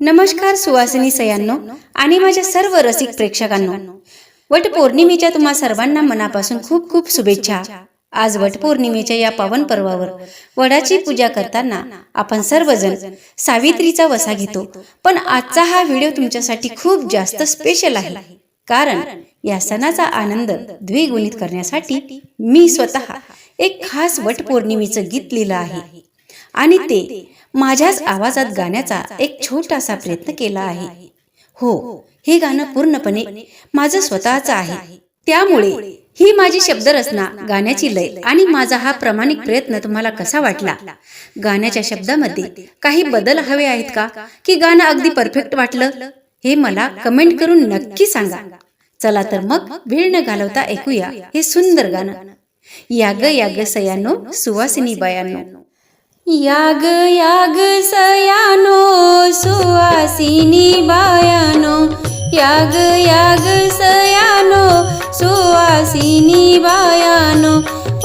नमस्कार सुवासिनी सयांनो आणि माझ्या सर्व रसिक प्रेक्षकांनो, वटपौर्णिमेच्या तुम्हा सर्वांना मनापासून खूप खूप शुभेच्छा। आज वटपौर्णिमेच्या या पावन पर्वावर वडाची पूजा करताना आपण सर्वजण सावित्रीचा वसा घेतो, पण आजचा हा व्हिडिओ तुमच्यासाठी खूप जास्त स्पेशल आहे, कारण या सणाचा आनंद द्विगुणित करण्यासाठी मी स्वतः एक खास वटपौर्णिमेचं गीत लिहिलं आहे आणि ते माझ्याच आवाजात गाण्याचा एक छोटासा प्रयत्न केला आहे। हो, हे गाणं पूर्णपणे माझं स्वतःचं आहे, त्यामुळे ही माझी शब्दरचना, गाण्याची लय आणि माझा हा प्रामाणिक प्रयत्न तुम्हाला कसा वाटला? गाण्याच्या शब्दामध्ये काही बदल हवे आहेत का, की गाणं अगदी परफेक्ट वाटलं? हे मला कमेंट करून नक्की सांगा। चला तर मग वेळ न घालवता ऐकूया हे सुंदर गाणं। याग याग सयानो सुवासिनी बायांनो, याग याग सयानो सुवासिनी बायानो, याग याग सयानो सुवासिनी बायानो,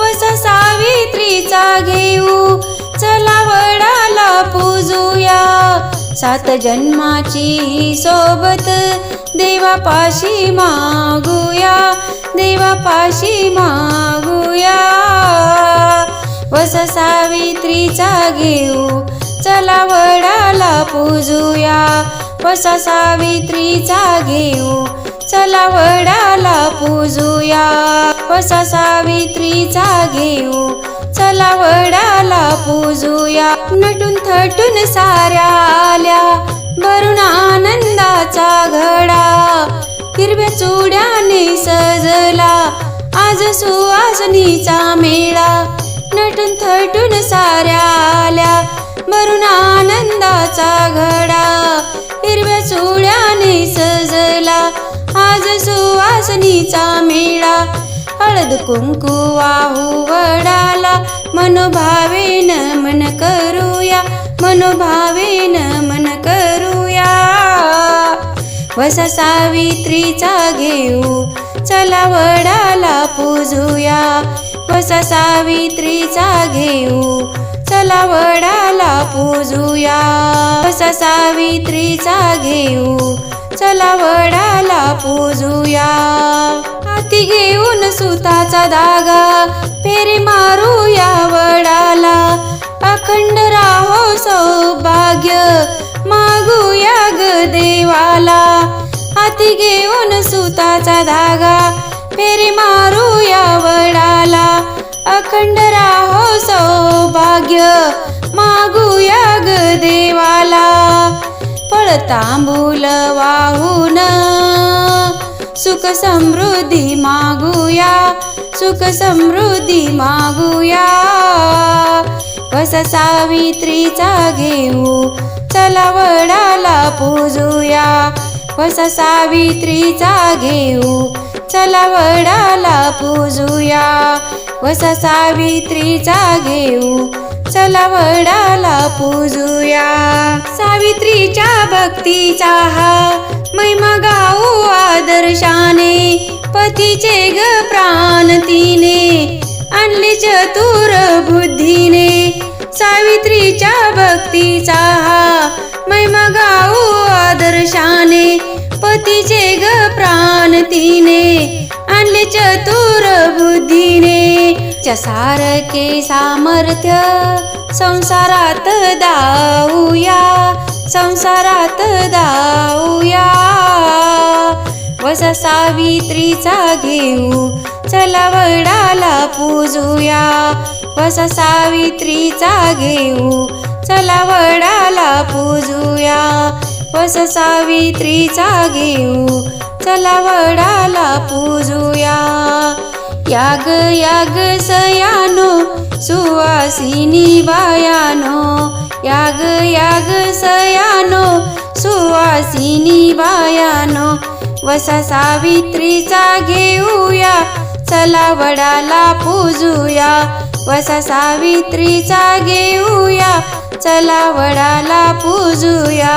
वसा सावित्रीचा घेऊ चला वडाला पूजूया, सात जन्माची सोबत देवापाशी मागूया, देवापाशी मागूया, वसा सावित्रीचा घेऊ चला वडाला पूजूया, वसा सावित्रीचा घेऊ चला वडाला पूजूया, वसा सावित्रीचा घेऊ चला वडाला पूजूया। नटून थटून साऱ्या आल्या भरून आनंदाचा घडा, हिरव्या चुड्याने सजला आज सुवासिनीचा मेळा, नटून थटून साऱ्या आल्या भरून आनंदाचा घडा, हिरव्या चुड्याने सजला आज सुवासिनीचा मेळा, हळद कुंकू वाहू वडाला मनोभावे नमन करूया, मनोभावे नमन करूया, वसा सावित्रीचा घेऊ चला वडाला पूजूया, वसा सावित्रीचा घेऊ चला वडाला पूजूया, वसा सावित्रीचा घेऊ चला वडाला पूजूया। हाती घेऊन सुताचा धागा फेरी मारूया वडाला, अखंड राहो सौभाग्य मागूया ग देवाला, हाती घेऊन सुताचा धागा फेरी मारूया वडाला, अखंड राहो सौभाग्य मागूया ग देवाला, फळ तांबूल वाहून सुख समृद्धी मागूया, सुख समृद्धी मागूया, वसा सावित्रीचा घेऊ चला वडाला पूजूया, वसा सावित्रीचा घेऊ चला वडाला पूजूया, वसा सावित्रीचा घेऊ चला वडाला पूजूया। सावित्रीच्या भक्तीचा हा महिमा गाऊ आदर्शाने, पतीचे ग प्राण तिने आणले चतुर बुद्धीने, सावित्रीच्या भक्तीचा हा महिमा गाऊ आदर्शाने, पतीचे ग प्राण तिने आणले चतुर बुद्धीने, सारखे सामर्थ्य संसारात दाऊया, संसारात दाऊया, वसा सावित्रीचा घेऊ चला वडाला पूजूया, वसा सावित्रीचा घेऊ चला वडाला पूजूया, वसा सावित्रीचा घेऊ चला वडाला पूजूया। याग याग सयानो सुवासिनी बायानो, याग याग सयानो सुवासिनी बायानो, वसा सावित्रीचा घेऊया चला वडाला पूजूया, वसा सावित्रीचा घेऊया चला वडाला पूजूया।